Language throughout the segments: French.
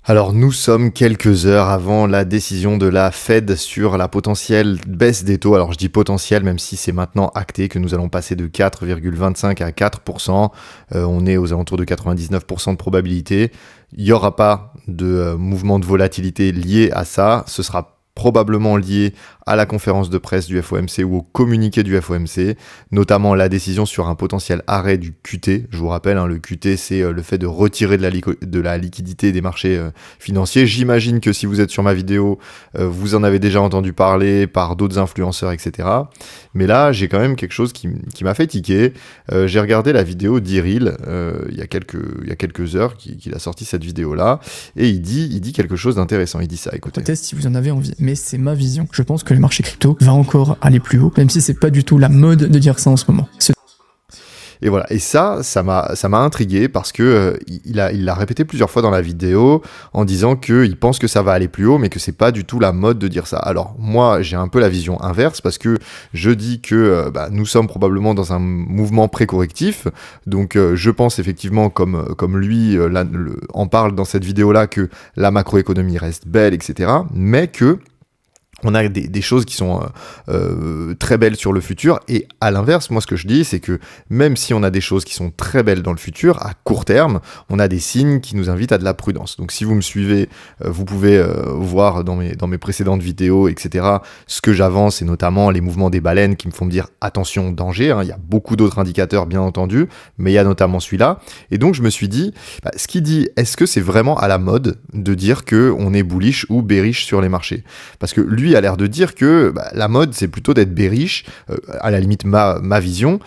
Alors nous sommes quelques heures avant la décision de la Fed sur la potentielle baisse des taux. Alors je dis potentiel même si c'est maintenant acté que nous allons passer de 4,25 à 4%. On est aux alentours de 99% de probabilité. Il n'y aura pas de mouvement de volatilité lié à ça. Ce sera probablement lié à la conférence de presse du FOMC ou au communiqué du FOMC, notamment la décision sur un potentiel arrêt du QT. Je vous rappelle, le QT, c'est le fait de retirer de la liquidité des marchés financiers. J'imagine que si vous êtes sur ma vidéo, vous en avez déjà entendu parler par d'autres influenceurs, etc. Mais là, j'ai quand même quelque chose qui m'a fait tiquer. J'ai regardé la vidéo d'Iril il y a quelques heures qu'il a sorti cette vidéo-là, et il dit quelque chose d'intéressant. Il dit ça, écoutez. Test si vous en avez envie, mais c'est ma vision. Je pense que le marché crypto va encore aller plus haut, même si c'est pas du tout la mode de dire ça en ce moment. Et voilà, et ça m'a intrigué parce que il l'a répété plusieurs fois dans la vidéo en disant qu'il pense que ça va aller plus haut, mais que c'est pas du tout la mode de dire ça. Alors moi, j'ai un peu la vision inverse parce que je dis que nous sommes probablement dans un mouvement pré-correctif. Donc je pense effectivement, comme lui en parle dans cette vidéo-là, que la macroéconomie reste belle, etc. Mais que on a des choses qui sont très belles sur le futur, et à l'inverse, moi ce que je dis, c'est que même si on a des choses qui sont très belles dans le futur, à court terme, on a des signes qui nous invitent à de la prudence. Donc si vous me suivez, vous pouvez voir dans mes précédentes vidéos, etc., ce que j'avance, et notamment les mouvements des baleines qui me font me dire attention, danger. Il y a beaucoup d'autres indicateurs, bien entendu, mais il y a notamment celui-là. Et donc je me suis dit, ce qu'il dit, est-ce que c'est vraiment à la mode de dire qu'on est bullish ou bearish sur les marchés? Parce que lui a l'air de dire que la mode, c'est plutôt d'être bearish, à la limite ma vision,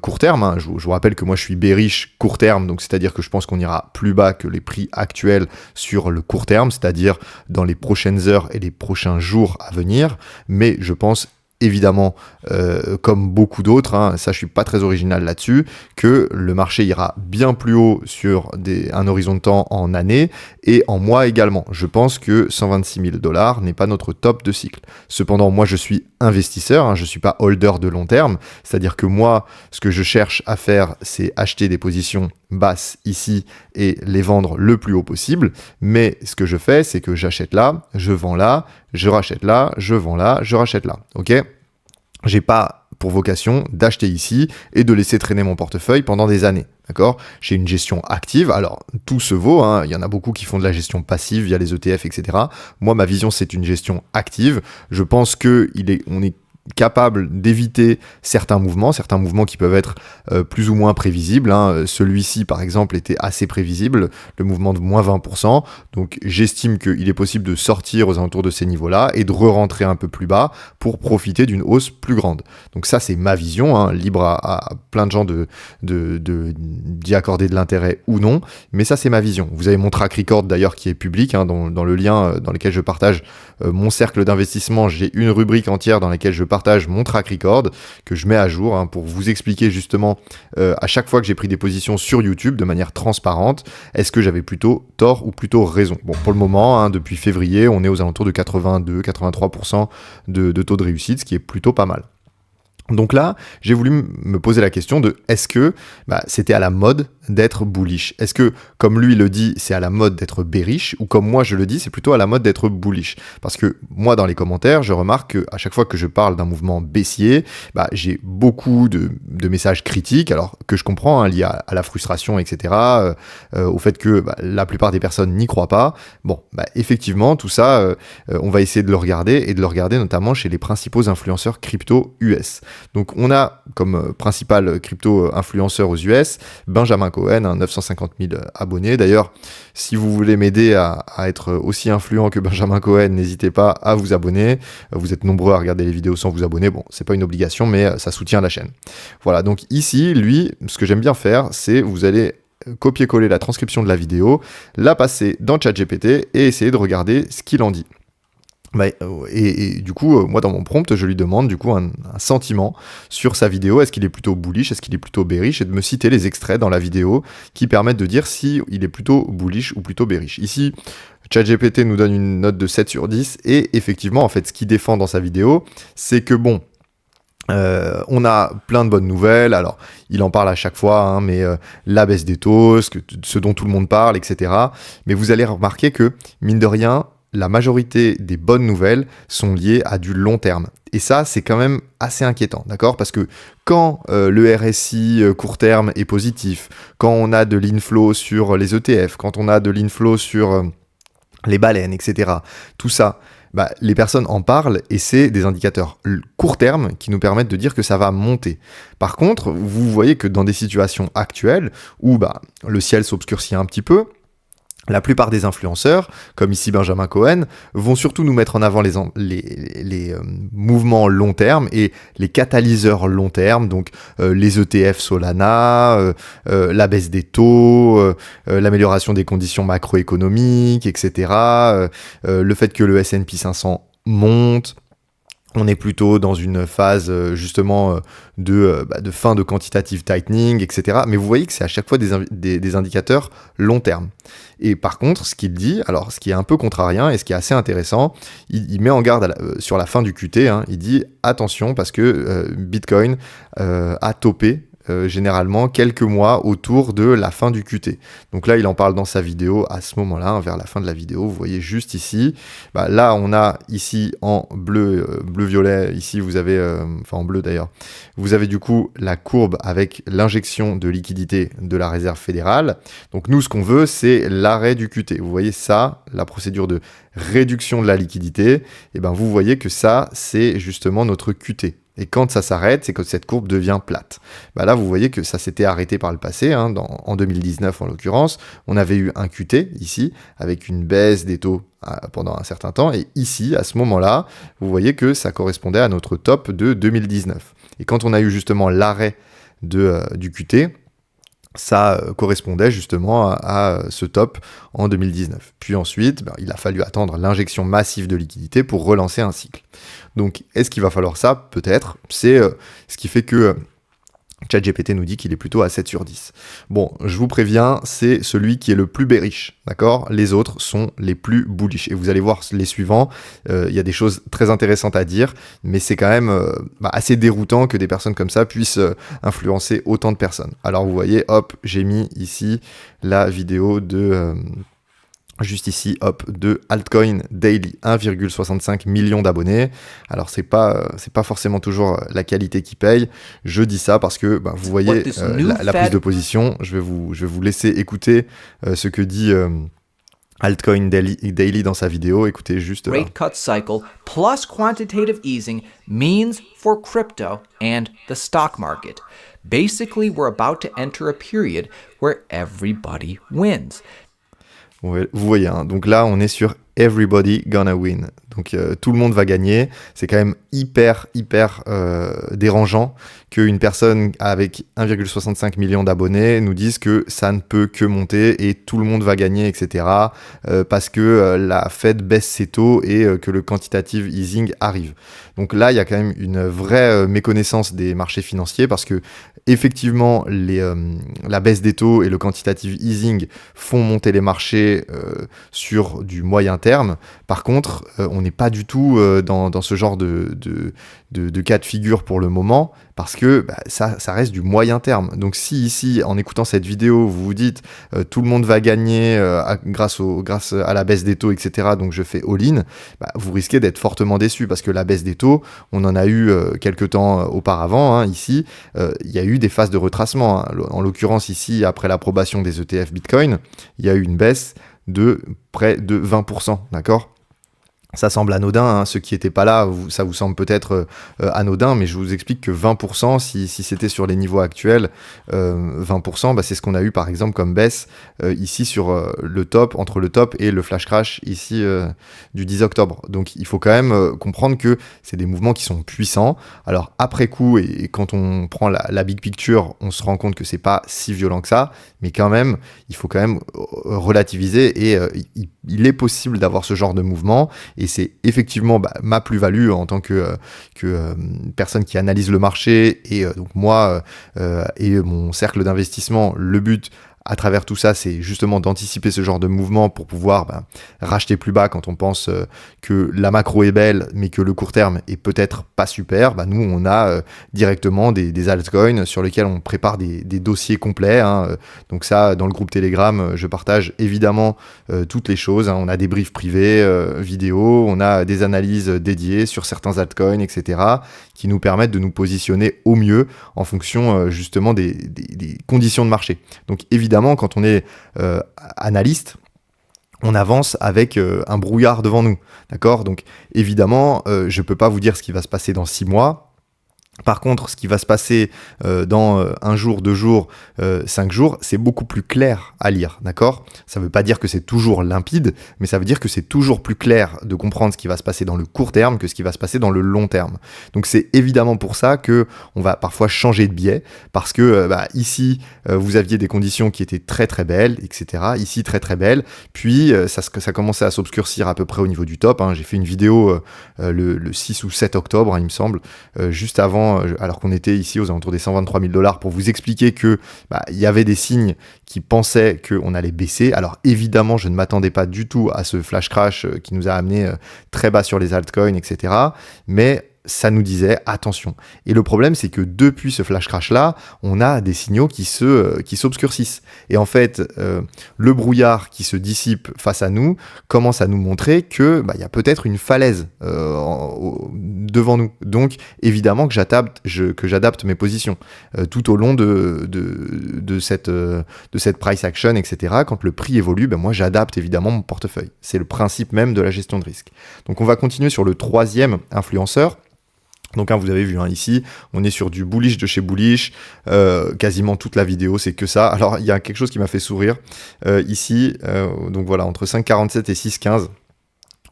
court terme. Je vous rappelle que moi je suis bearish court terme, donc c'est-à-dire que je pense qu'on ira plus bas que les prix actuels sur le court terme, c'est-à-dire dans les prochaines heures et les prochains jours à venir, mais je pense évidemment, comme beaucoup d'autres, ça je suis pas très original là-dessus, que le marché ira bien plus haut sur un horizon de temps en années et en mois également. Je pense que 126 000 $ n'est pas notre top de cycle. Cependant, moi je suis investisseur, je suis pas holder de long terme, c'est-à-dire que moi, ce que je cherche à faire, c'est acheter des positions basses ici et les vendre le plus haut possible. Mais ce que je fais, c'est que j'achète là, je vends là, je rachète là, je vends là, je rachète là. Ok ? J'ai pas pour vocation d'acheter ici et de laisser traîner mon portefeuille pendant des années. D'accord ? J'ai une gestion active. Alors, tout se vaut. Il y en a beaucoup qui font de la gestion passive via les ETF, etc. Moi, ma vision, c'est une gestion active. Je pense qu'on est capable d'éviter certains mouvements qui peuvent être plus ou moins prévisibles. Celui-ci, par exemple, était assez prévisible, le mouvement de moins 20%. Donc, j'estime qu'il est possible de sortir aux alentours de ces niveaux-là et de re-rentrer un peu plus bas pour profiter d'une hausse plus grande. Donc ça, c'est ma vision, libre à plein de gens d'y accorder de l'intérêt ou non, mais ça, c'est ma vision. Vous avez mon track record, d'ailleurs, qui est public, dans le lien dans lequel je partage mon cercle d'investissement. J'ai une rubrique entière dans laquelle je partage mon track record que je mets à jour pour vous expliquer justement à chaque fois que j'ai pris des positions sur YouTube de manière transparente, est-ce que j'avais plutôt tort ou plutôt raison. Bon, pour le moment, depuis février, on est aux alentours de 82-83% de taux de réussite, ce qui est plutôt pas mal. Donc là, j'ai voulu me poser la question de est-ce que c'était à la mode d'être bullish? Est-ce que, comme lui le dit, c'est à la mode d'être bearish, ou comme moi je le dis, c'est plutôt à la mode d'être bullish? Parce que moi, dans les commentaires, je remarque qu'à chaque fois que je parle d'un mouvement baissier, j'ai beaucoup de messages critiques, alors que je comprends, liés à la frustration, etc., au fait que la plupart des personnes n'y croient pas. Bon, effectivement, tout ça, on va essayer de le regarder, et de le regarder notamment chez les principaux influenceurs crypto US. Donc on a comme principal crypto-influenceur aux US, Benjamin Cohen, 950 000 abonnés. D'ailleurs, si vous voulez m'aider à être aussi influent que Benjamin Cohen, n'hésitez pas à vous abonner. Vous êtes nombreux à regarder les vidéos sans vous abonner. Bon, c'est pas une obligation, mais ça soutient la chaîne. Voilà, donc ici, lui, ce que j'aime bien faire, c'est vous allez copier-coller la transcription de la vidéo, la passer dans ChatGPT et essayer de regarder ce qu'il en dit. Et du coup, moi dans mon prompt, je lui demande du coup un sentiment sur sa vidéo. Est-ce qu'il est plutôt bullish, est-ce qu'il est plutôt bearish, et de me citer les extraits dans la vidéo qui permettent de dire si il est plutôt bullish ou plutôt bearish. Ici, ChatGPT nous donne une note de 7 sur 10, et effectivement, en fait, ce qu'il défend dans sa vidéo, c'est que On a plein de bonnes nouvelles. Alors, il en parle à chaque fois, hein, mais la baisse des taux, ce dont tout le monde parle, etc. Mais vous allez remarquer que, mine de rien, la majorité des bonnes nouvelles sont liées à du long terme. Et ça, c'est quand même assez inquiétant, d'accord ? Parce que quand le RSI court terme est positif, quand on a de l'inflow sur les ETF, quand on a de l'inflow sur les baleines, etc., tout ça, les personnes en parlent et c'est des indicateurs court terme qui nous permettent de dire que ça va monter. Par contre, vous voyez que dans des situations actuelles où le ciel s'obscurcit un petit peu, la plupart des influenceurs, comme ici Benjamin Cohen, vont surtout nous mettre en avant les mouvements long terme et les catalyseurs long terme, donc les ETF Solana, la baisse des taux, l'amélioration des conditions macroéconomiques, etc. Le fait que le S&P 500 monte. On est plutôt dans une phase justement de fin de quantitative tightening, etc. Mais vous voyez que c'est à chaque fois des indicateurs long terme. Et par contre, ce qu'il dit, alors ce qui est un peu contrariant et ce qui est assez intéressant, il met en garde sur la fin du QT, hein, il dit attention parce que Bitcoin a topé généralement quelques mois autour de la fin du QT. Donc là, il en parle dans sa vidéo à ce moment-là, hein, vers la fin de la vidéo. Vous voyez juste ici. Là, on a ici en bleu-violet, ici vous avez, en bleu d'ailleurs, vous avez du coup la courbe avec l'injection de liquidité de la Réserve fédérale. Donc nous, ce qu'on veut, c'est l'arrêt du QT. Vous voyez ça, la procédure de réduction de la liquidité. Et vous voyez que ça, c'est justement notre QT. Et quand ça s'arrête, c'est que cette courbe devient plate. Là, vous voyez que ça s'était arrêté par le passé, hein, en 2019 en l'occurrence. On avait eu un QT ici, avec une baisse des taux pendant un certain temps. Et ici, à ce moment-là, vous voyez que ça correspondait à notre top de 2019. Et quand on a eu justement l'arrêt du QT, ça correspondait justement à ce top en 2019. Puis ensuite, il a fallu attendre l'injection massive de liquidité pour relancer un cycle. Donc, est-ce qu'il va falloir ça ? Peut-être. C'est ce qui fait que ChatGPT nous dit qu'il est plutôt à 7 sur 10. Bon, je vous préviens, c'est celui qui est le plus bearish, d'accord ? Les autres sont les plus bullish. Et vous allez voir les suivants, il y a des choses très intéressantes à dire, mais c'est quand même assez déroutant que des personnes comme ça puissent influencer autant de personnes. Alors vous voyez, hop, j'ai mis ici la vidéo de... juste ici, hop, de Altcoin Daily, 1,65 million d'abonnés. Alors c'est pas forcément toujours la qualité qui paye. Je dis ça parce que vous voyez la prise de position. Je vais vous laisser écouter ce que dit Altcoin Daily dans sa vidéo. Écoutez juste. Rate cut cycle plus quantitative easing means for crypto and the stock market. Basically, we're about to enter a period where everybody wins. Vous voyez, hein, donc là, on est sur everybody gonna win. Donc tout le monde va gagner. C'est quand même hyper dérangeant qu'une personne avec 1,65 million d'abonnés nous dise que ça ne peut que monter et tout le monde va gagner, etc. Parce que la Fed baisse ses taux et que le quantitative easing arrive. Donc là, il y a quand même une vraie méconnaissance des marchés financiers parce que effectivement, la baisse des taux et le quantitative easing font monter les marchés sur du moyen terme. Par contre, on n'est pas du tout dans ce genre de cas de figure pour le moment, parce que ça reste du moyen terme. Donc si ici, en écoutant cette vidéo, vous vous dites tout le monde va gagner grâce à la baisse des taux, etc., donc je fais all-in, vous risquez d'être fortement déçu, parce que la baisse des taux, on en a eu quelques temps auparavant, hein, ici, il y a eu des phases de retracement. Hein. En l'occurrence ici, après l'approbation des ETF Bitcoin, il y a eu une baisse de près de 20%, d'accord ? Ça semble anodin, hein. Ceux qui n'étaient pas là, ça vous semble peut-être anodin, mais je vous explique que 20%, si c'était sur les niveaux actuels, 20%, c'est ce qu'on a eu par exemple comme baisse ici sur le top, entre le top et le flash crash ici du 10 octobre. Donc il faut quand même comprendre que c'est des mouvements qui sont puissants. Alors après coup, et quand on prend la big picture, on se rend compte que c'est pas si violent que ça, mais quand même, il faut quand même relativiser et il est possible d'avoir ce genre de mouvement. Et c'est effectivement ma plus-value en tant que personne qui analyse le marché et donc moi et mon cercle d'investissement. Le but à travers tout ça, c'est justement d'anticiper ce genre de mouvement pour pouvoir racheter plus bas quand on pense que la macro est belle, mais que le court terme est peut-être pas super. Nous, on a directement des altcoins sur lesquels on prépare des dossiers complets. Donc ça, dans le groupe Telegram, je partage évidemment toutes les choses. On a des briefs privés, vidéo, on a des analyses dédiées sur certains altcoins, etc., qui nous permettent de nous positionner au mieux en fonction justement des conditions de marché. Donc évidemment, quand on est analyste, on avance avec un brouillard devant nous, d'accord ? Donc évidemment, je ne peux pas vous dire ce qui va se passer dans 6 mois. Par contre, ce qui va se passer dans 1 jour, 2 jours, 5 jours, c'est beaucoup plus clair à lire, d'accord ? Ça ne veut pas dire que c'est toujours limpide, mais ça veut dire que c'est toujours plus clair de comprendre ce qui va se passer dans le court terme que ce qui va se passer dans le long terme. Donc c'est évidemment pour ça qu'on va parfois changer de biais, parce que ici, vous aviez des conditions qui étaient très très belles, etc. Ici, très très belles, puis ça commençait à s'obscurcir à peu près au niveau du top. J'ai fait une vidéo le 6 ou 7 octobre, il me semble, juste avant, alors qu'on était ici aux alentours des 123 000 $, pour vous expliquer que il y avait des signes qui pensaient qu'on allait baisser. Alors évidemment, je ne m'attendais pas du tout à ce flash crash qui nous a amené très bas sur les altcoins, etc. Mais ça nous disait attention. Et le problème, c'est que depuis ce flash crash là, on a des signaux qui s'obscurcissent. Et en fait, le brouillard qui se dissipe face à nous commence à nous montrer que il y a peut-être une falaise devant nous. Donc évidemment que j'adapte mes positions tout au long de cette price action, etc. Quand le prix évolue, moi j'adapte évidemment mon portefeuille. C'est le principe même de la gestion de risque. Donc on va continuer sur le 3e influenceur. Donc vous avez vu ici, on est sur du bullish de chez bullish, quasiment toute la vidéo c'est que ça. Alors il y a quelque chose qui m'a fait sourire ici, donc voilà, entre 5,47 et 6,15.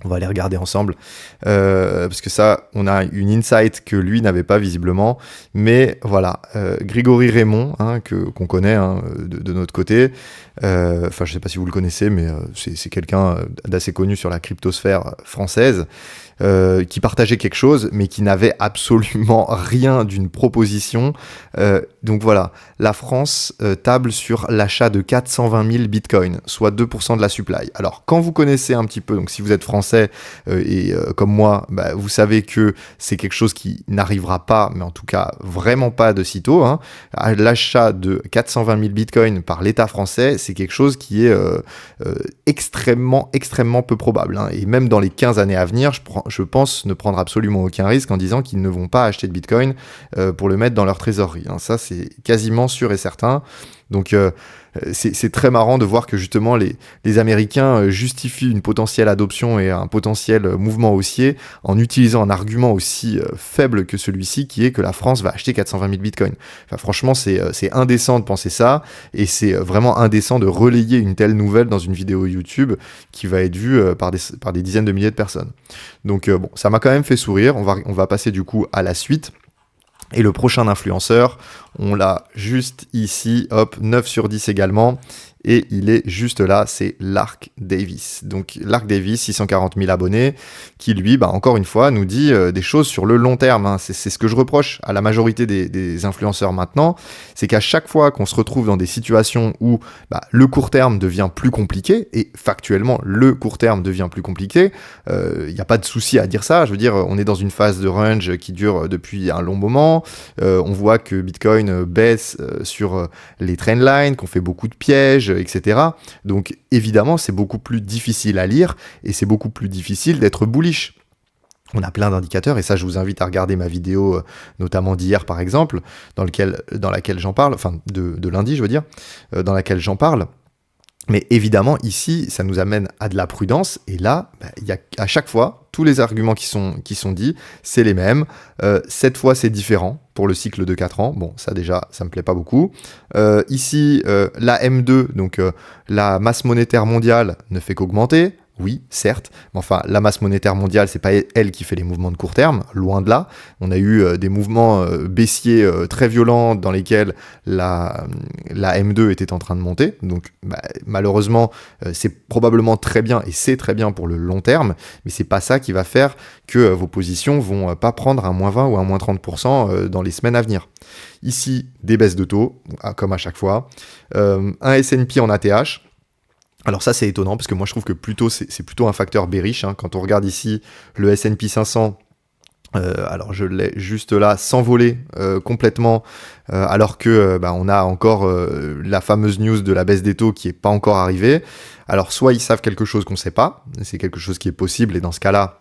On va aller regarder ensemble, parce que ça, on a une insight que lui n'avait pas visiblement. Mais voilà, Grégory Raymond, qu'on connaît de notre côté. Enfin, je ne sais pas si vous le connaissez, mais c'est quelqu'un d'assez connu sur la cryptosphère française, qui partageait quelque chose, mais qui n'avait absolument rien d'une proposition. Donc voilà, la France table sur l'achat de 420 000 bitcoins, soit 2% de la supply. Alors, quand vous connaissez un petit peu, donc si vous êtes français et comme moi, vous savez que c'est quelque chose qui n'arrivera pas, mais en tout cas vraiment pas de sitôt. L'achat de 420 000 bitcoins par l'État français, c'est quelque chose qui est extrêmement peu probable. Et même dans les 15 années à venir, je pense ne prendre absolument aucun risque en disant qu'ils ne vont pas acheter de bitcoin pour le mettre dans leur trésorerie. Ça, c'est quasiment sûr et certain. Donc c'est très marrant de voir que justement les Américains justifient une potentielle adoption et un potentiel mouvement haussier en utilisant un argument aussi faible que celui-ci, qui est que la France va acheter 420 000 bitcoins. Enfin, franchement, c'est indécent de penser ça, et c'est vraiment indécent de relayer une telle nouvelle dans une vidéo YouTube qui va être vue par des dizaines de milliers de personnes. Donc bon, ça m'a quand même fait sourire. On va passer du coup à la suite. Et le prochain influenceur, on l'a juste ici, hop, 9 sur 10 également. Et il est juste là, c'est Lark Davis. Donc Lark Davis, 640 000 abonnés, qui lui, encore une fois, nous dit des choses sur le long terme. C'est ce que je reproche à la majorité des influenceurs maintenant, c'est qu'à chaque fois qu'on se retrouve dans des situations où le court terme devient plus compliqué, et factuellement, le court terme devient plus compliqué, il n'y a pas de souci à dire ça. Je veux dire, on est dans une phase de range qui dure depuis un long moment. On voit que Bitcoin baisse sur les trendlines, qu'on fait beaucoup de pièges, etc. Donc évidemment, c'est beaucoup plus difficile à lire et c'est beaucoup plus difficile d'être bullish. On a plein d'indicateurs, et ça je vous invite à regarder ma vidéo, notamment d'hier par exemple, dans laquelle j'en parle, enfin de lundi je veux dire, dans laquelle j'en parle. Mais évidemment, ici, ça nous amène à de la prudence. Et là, il y a à chaque fois, tous les arguments qui sont dits, c'est les mêmes. Cette fois, c'est différent pour le cycle de 4 ans. Bon, ça déjà, ça me plaît pas beaucoup. Ici, la M2, donc la masse monétaire mondiale, ne fait qu'augmenter. oui, certes, mais enfin, la masse monétaire mondiale, c'est pas elle qui fait les mouvements de court terme, loin de là. On a eu des mouvements baissiers très violents dans lesquels la M2 était en train de monter. Donc, malheureusement, c'est probablement très bien et c'est très bien pour le long terme, mais c'est pas ça qui va faire que vos positions vont pas prendre un moins 20 ou un moins 30% dans les semaines à venir. Ici, des baisses de taux, comme à chaque fois. Un S&P en ATH. Alors ça, c'est étonnant, parce que moi, je trouve que c'est plutôt un facteur bearish. Quand on regarde ici le S&P 500, alors je l'ai juste là, s'envoler complètement, alors que on a encore la fameuse news de la baisse des taux qui n'est pas encore arrivée. Alors soit ils savent quelque chose qu'on ne sait pas, c'est quelque chose qui est possible, et dans ce cas-là,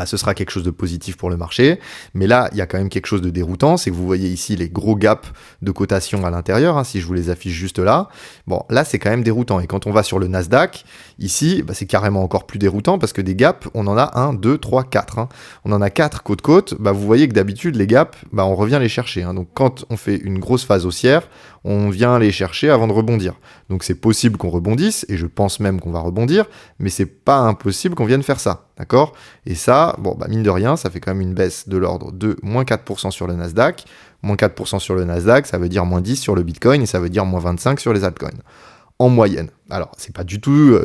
ce sera quelque chose de positif pour le marché. Mais là, il y a quand même quelque chose de déroutant, c'est que vous voyez ici les gros gaps de cotation à l'intérieur, si je vous les affiche juste là. Bon, là, c'est quand même déroutant. Et quand on va sur le Nasdaq, ici, c'est carrément encore plus déroutant parce que des gaps, on en a 1, 2, 3, 4. On en a 4 côte-côte. Vous voyez que d'habitude, les gaps, on revient les chercher. Donc, quand on fait une grosse phase haussière, on vient les chercher avant de rebondir. Donc, c'est possible qu'on rebondisse, et je pense même qu'on va rebondir, mais c'est pas impossible qu'on vienne faire ça. D'accord ? Et ça, mine de rien, ça fait quand même une baisse de l'ordre de moins 4% sur le Nasdaq. Moins 4% sur le Nasdaq, ça veut dire moins 10 sur le Bitcoin, et ça veut dire moins 25 sur les altcoins. En moyenne. Alors, c'est pas du tout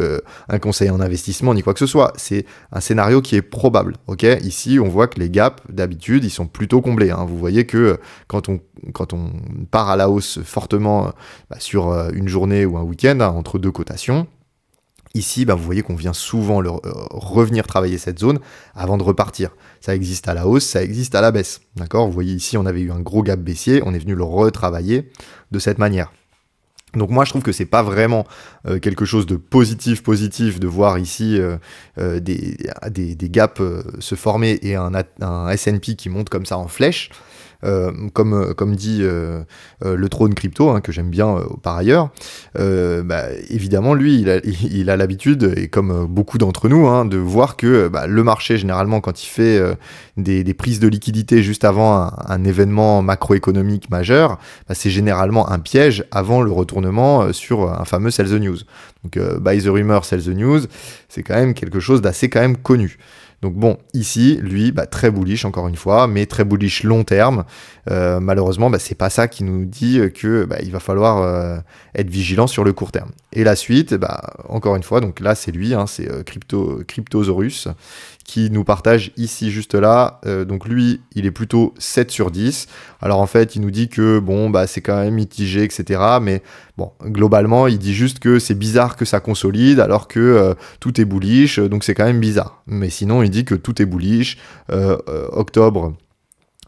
un conseil en investissement ni quoi que ce soit. C'est un scénario qui est probable. Ok ? Ici, on voit que les gaps, d'habitude, ils sont plutôt comblés. Vous voyez que quand on part à la hausse fortement sur une journée ou un week-end, entre deux cotations, ici, vous voyez qu'on vient souvent revenir travailler cette zone avant de repartir. Ça existe à la hausse, ça existe à la baisse. D'accord ? Vous voyez ici, on avait eu un gros gap baissier, on est venu le retravailler de cette manière. Donc moi, je trouve que c'est pas vraiment quelque chose de positif de voir ici des gaps se former et un S&P qui monte comme ça en flèche. Comme dit le trône crypto, que j'aime bien par ailleurs, évidemment, lui, il a l'habitude, et comme beaucoup d'entre nous, de voir que le marché, généralement, quand il fait des prises de liquidité juste avant un événement macroéconomique majeur, c'est généralement un piège avant le retournement sur un fameux sell the news. Donc, buy the rumor, sell the news, c'est quand même quelque chose d'assez quand même connu. Donc bon, ici, lui, très bullish encore une fois, mais très bullish long terme. Malheureusement, c'est pas ça qui nous dit que il va falloir être vigilant sur le court terme. Et la suite, encore une fois, donc là c'est lui, c'est Cryptosaurus qui nous partage ici juste là. Donc lui, il est plutôt 7 sur 10. Alors en fait, il nous dit que c'est quand même mitigé, etc. Mais bon, globalement, il dit juste que c'est bizarre que ça consolide alors que tout est bullish, donc c'est quand même bizarre. Mais sinon, il dit que tout est bullish. Octobre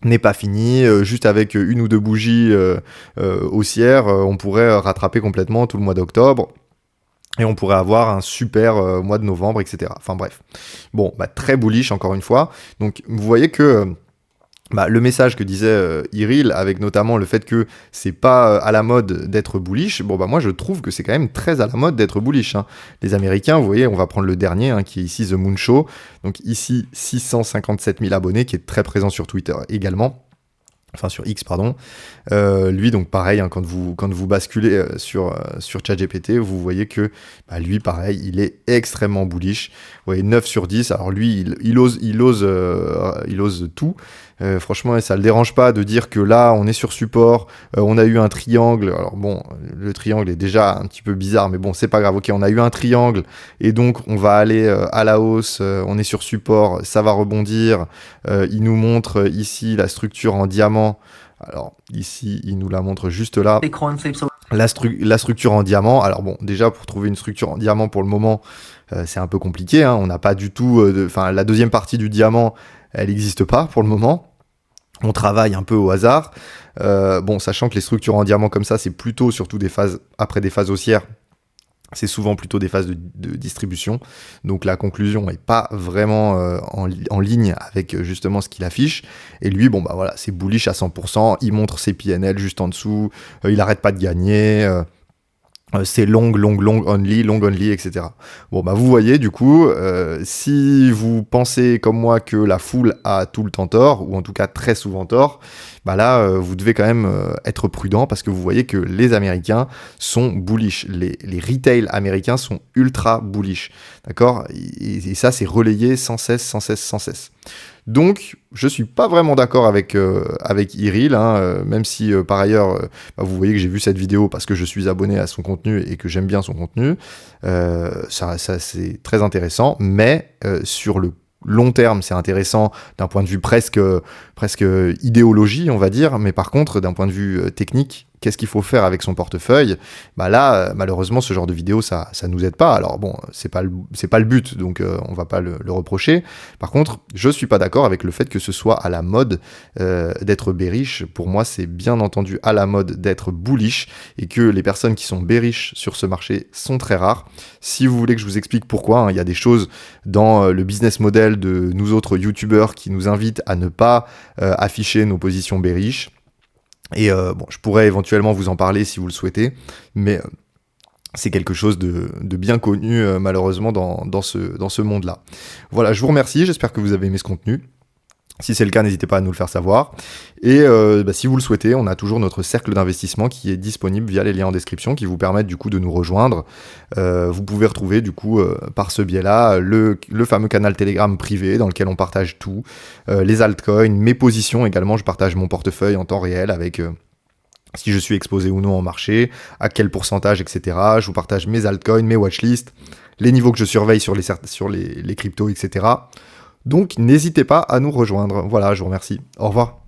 n'est pas fini, juste avec une ou deux bougies haussières, on pourrait rattraper complètement tout le mois d'octobre. Et on pourrait avoir un super mois de novembre, etc. Enfin bref. Bon, très bullish encore une fois. Donc vous voyez que le message que disait Iril, avec notamment le fait que c'est pas à la mode d'être bullish, moi je trouve que c'est quand même très à la mode d'être bullish. Les Américains, vous voyez, on va prendre le dernier, qui est ici The Moon Show. Donc ici, 657 000 abonnés, qui est très présent sur Twitter également. Enfin sur X, pardon. Lui, donc pareil, quand vous basculez sur ChatGPT, vous voyez que lui, pareil, il est extrêmement bullish. Vous voyez, 9 sur 10. Alors lui, il ose tout. Franchement, ça le dérange pas de dire que là, on est sur support, on a eu un triangle. Alors bon, le triangle est déjà un petit peu bizarre, mais bon, c'est pas grave. Ok, on a eu un triangle, et donc on va aller à la hausse, on est sur support, ça va rebondir. Il nous montre ici la structure en diamant. Alors ici, il nous la montre juste là. La structure en diamant. Alors bon, déjà, pour trouver une structure en diamant pour le moment, c'est un peu compliqué. On n'a pas du tout... la deuxième partie du diamant, elle n'existe pas pour le moment. On travaille un peu au hasard. Sachant que les structures en diamant comme ça, c'est plutôt surtout après des phases haussières. C'est souvent plutôt des phases de distribution. Donc la conclusion n'est pas vraiment en ligne avec justement ce qu'il affiche. Et lui, c'est bullish à 100%. Il montre ses PNL juste en dessous. Il n'arrête pas de gagner. c'est long only, etc. Bon, bah vous voyez, du coup, si vous pensez comme moi que la foule a tout le temps tort, ou en tout cas très souvent tort, bah là, vous devez quand même être prudent, parce que vous voyez que les Américains sont bullish. Les retail américains sont ultra bullish, d'accord, et ça, c'est relayé sans cesse. Donc, je suis pas vraiment d'accord avec Iril, hein, même si par ailleurs, bah, vous voyez que j'ai vu cette vidéo parce que je suis abonné à son contenu et que j'aime bien son contenu. Ça c'est très intéressant, mais sur le long terme, c'est intéressant d'un point de vue presque idéologie, on va dire, mais par contre, d'un point de vue technique, qu'est-ce qu'il faut faire avec son portefeuille? Bah là, malheureusement, ce genre de vidéo, ça nous aide pas. Alors bon, c'est pas le but, donc on va pas le reprocher. Par contre, je suis pas d'accord avec le fait que ce soit à la mode d'être bearish. Pour moi, c'est bien entendu à la mode d'être bullish, et que les personnes qui sont bearish sur ce marché sont très rares. Si vous voulez que je vous explique pourquoi, hein, il y a des choses dans le business model de nous autres youtubeurs qui nous invitent à ne pas afficher nos positions bearish. Et bon, je pourrais éventuellement vous en parler si vous le souhaitez, mais c'est quelque chose de bien connu malheureusement dans ce monde-là. Voilà, je vous remercie, j'espère que vous avez aimé ce contenu. Si c'est le cas, n'hésitez pas à nous le faire savoir. Et si vous le souhaitez, on a toujours notre cercle d'investissement qui est disponible via les liens en description, qui vous permettent du coup de nous rejoindre. Vous pouvez retrouver du coup par ce biais-là le fameux canal Telegram privé dans lequel on partage tout, les altcoins, mes positions également. Je partage mon portefeuille en temps réel avec si je suis exposé ou non en marché, à quel pourcentage, etc. Je vous partage mes altcoins, mes watchlists, les niveaux que je surveille sur les cryptos, etc. Donc n'hésitez pas à nous rejoindre. Voilà, je vous remercie. Au revoir.